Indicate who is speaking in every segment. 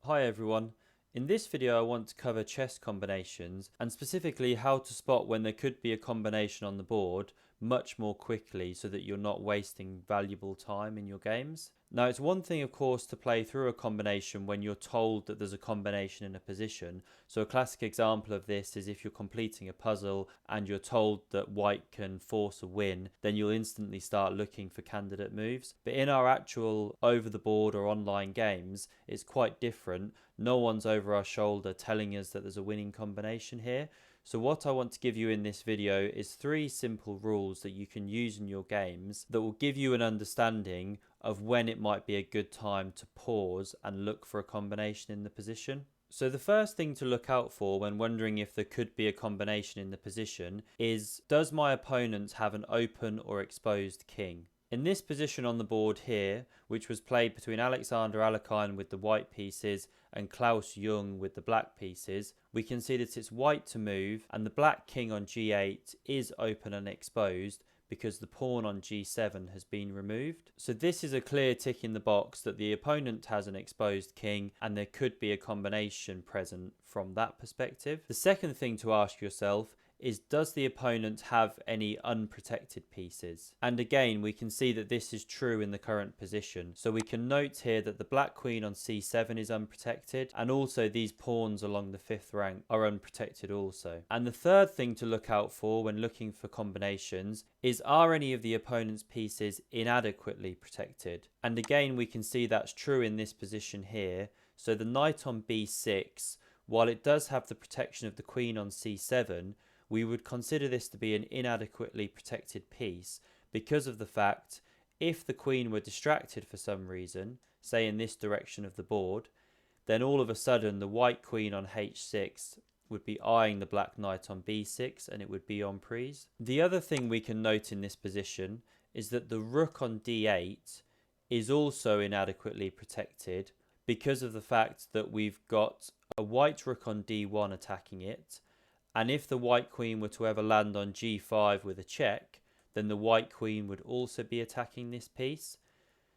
Speaker 1: Hi everyone. In this video I want to cover chess combinations and specifically how to spot when there could be a combination on the board much more quickly so that you're not wasting valuable time in your games. Now it's one thing of course to play through a combination when you're told that there's a combination in a position. So a classic example of this is if you're completing a puzzle and you're told that white can force a win, then you'll instantly start looking for candidate moves. But in our actual over the board or online games, it's quite different. No one's over our shoulder telling us that there's a winning combination here. So what I want to give you in this video is 3 simple rules that you can use in your games that will give you an understanding of when it might be a good time to pause and look for a combination in the position. So the first thing to look out for when wondering if there could be a combination in the position is, does my opponent have an open or exposed king? In this position on the board here, which was played between Alexander Alekhine with the white pieces and Klaus Jung with the black pieces, we can see that it's white to move and the black king on g8 is open and exposed because the pawn on g7 has been removed. So this is a clear tick in the box that the opponent has an exposed king and there could be a combination present from that perspective. The second thing to ask yourself is, does the opponent have any unprotected pieces? And again, we can see that this is true in the current position. So we can note here that the black queen on c7 is unprotected, and also these pawns along the 5th rank are unprotected also. And the third thing to look out for when looking for combinations is, are any of the opponent's pieces inadequately protected? And again, we can see that's true in this position here. So the knight on b6, while it does have the protection of the queen on c7, we would consider this to be an inadequately protected piece because of the fact if the queen were distracted for some reason, say in this direction of the board, then all of a sudden the white queen on h6 would be eyeing the black knight on b6 and it would be en prise. The other thing we can note in this position is that the rook on d8 is also inadequately protected because of the fact that we've got a white rook on d1 attacking it. And if the white queen were to ever land on g5 with a check, then the white queen would also be attacking this piece.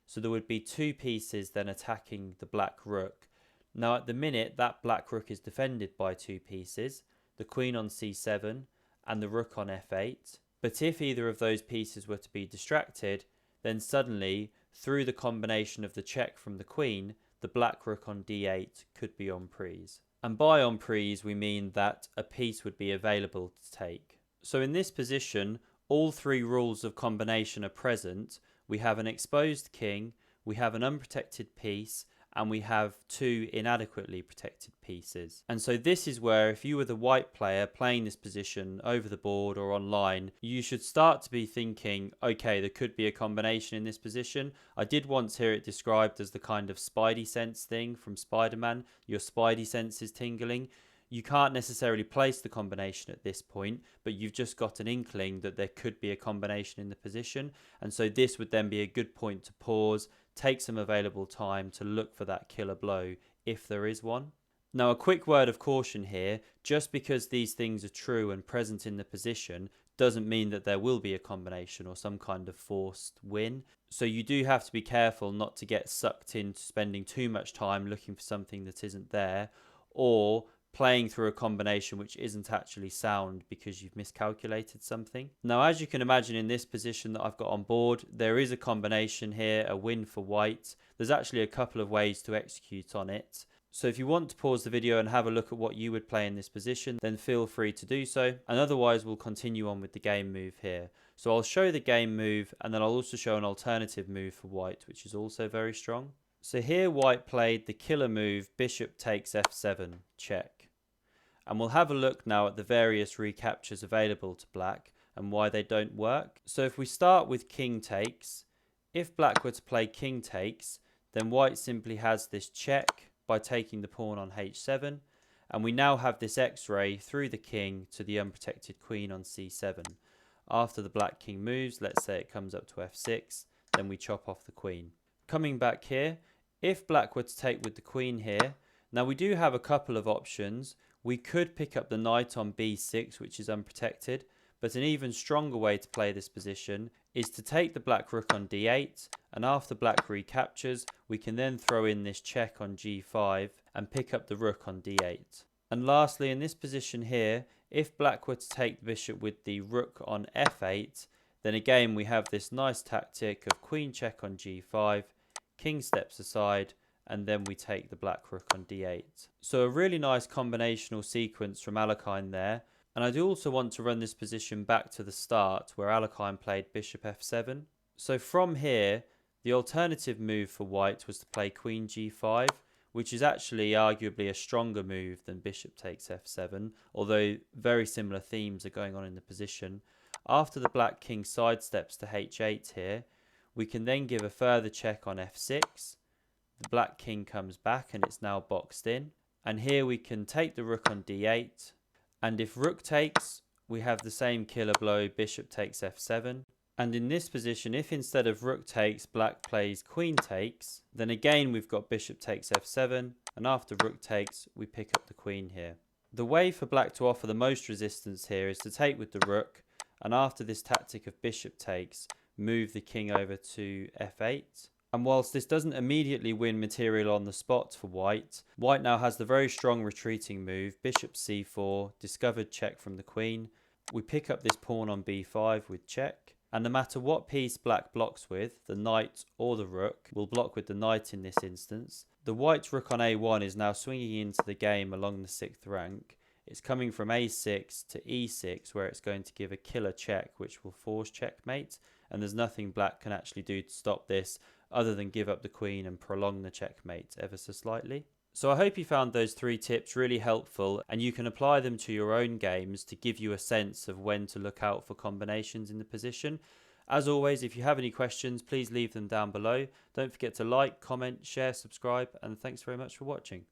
Speaker 1: So there would be 2 pieces then attacking the black rook. Now at the minute, that black rook is defended by 2 pieces, the queen on c7 and the rook on f8. But if either of those pieces were to be distracted, then suddenly, through the combination of the check from the queen, the black rook on d8 could be en prise. And by en prise, we mean that a piece would be available to take. So in this position, all 3 rules of combination are present. We have an exposed king, we have an unprotected piece, and we have 2 inadequately protected pieces. And so this is where, if you were the white player playing this position over the board or online, you should start to be thinking, okay, there could be a combination in this position. I did once hear it described as the kind of spidey sense thing from Spider-Man. Your spidey sense is tingling. You can't necessarily place the combination at this point, but you've just got an inkling that there could be a combination in the position. And so this would then be a good point to pause, take some available time to look for that killer blow if there is one. Now a quick word of caution here, just because these things are true and present in the position doesn't mean that there will be a combination or some kind of forced win. So you do have to be careful not to get sucked into spending too much time looking for something that isn't there, or playing through a combination which isn't actually sound because you've miscalculated something. Now, as you can imagine in this position that I've got on board, there is a combination here, a win for white. There's actually a couple of ways to execute on it. So if you want to pause the video and have a look at what you would play in this position, then feel free to do so. And otherwise, we'll continue on with the game move here. So I'll show the game move and then I'll also show an alternative move for white, which is also very strong. So here white played the killer move, bishop takes f7, check. And we'll have a look now at the various recaptures available to black and why they don't work. So if we start with king takes, if black were to play king takes, then white simply has this check by taking the pawn on h7. And we now have this x-ray through the king to the unprotected queen on c7. After the black king moves, let's say it comes up to f6, then we chop off the queen. Coming back here, if black were to take with the queen here, now we do have a couple of options. We could pick up the knight on b6, which is unprotected, But an even stronger way to play this position is to take the black rook on d8, and after black recaptures, we can then throw in this check on g5 and pick up the rook on d8. And lastly, in this position here, if black were to take the bishop with the rook on f8, then again we have this nice tactic of queen check on g5, king steps aside, and then we take the black rook on d8. So a really nice combinational sequence from Alekhine there. And I do also want to run this position back to the start where Alekhine played bishop f7. So from here, the alternative move for white was to play queen g5, which is actually arguably a stronger move than bishop takes f7, although very similar themes are going on in the position. After the black king sidesteps to h8 here, we can then give a further check on f6. The black king comes back and it's now boxed in. And here we can take the rook on d8. And if rook takes, we have the same killer blow, bishop takes f7. And in this position, if instead of rook takes, black plays queen takes, then again we've got bishop takes f7, and after rook takes, we pick up the queen here. The way for black to offer the most resistance here is to take with the rook, and after this tactic of bishop takes, move the king over to f8. And whilst this doesn't immediately win material on the spot for white, white now has the very strong retreating move, bishop c4, discovered check from the queen. We pick up this pawn on b5 with check, and no matter what piece black blocks with, the knight or the rook will block with the knight in this instance. The white rook on a1 is now swinging into the game along the 6th rank. It's coming from a6 to e6, where it's going to give a killer check which will force checkmate, and there's nothing black can actually do to stop this other than give up the queen and prolong the checkmate ever so slightly. So I hope you found those 3 tips really helpful, and you can apply them to your own games to give you a sense of when to look out for combinations in the position. As always, if you have any questions, please leave them down below. Don't forget to like, comment, share, subscribe, and thanks very much for watching.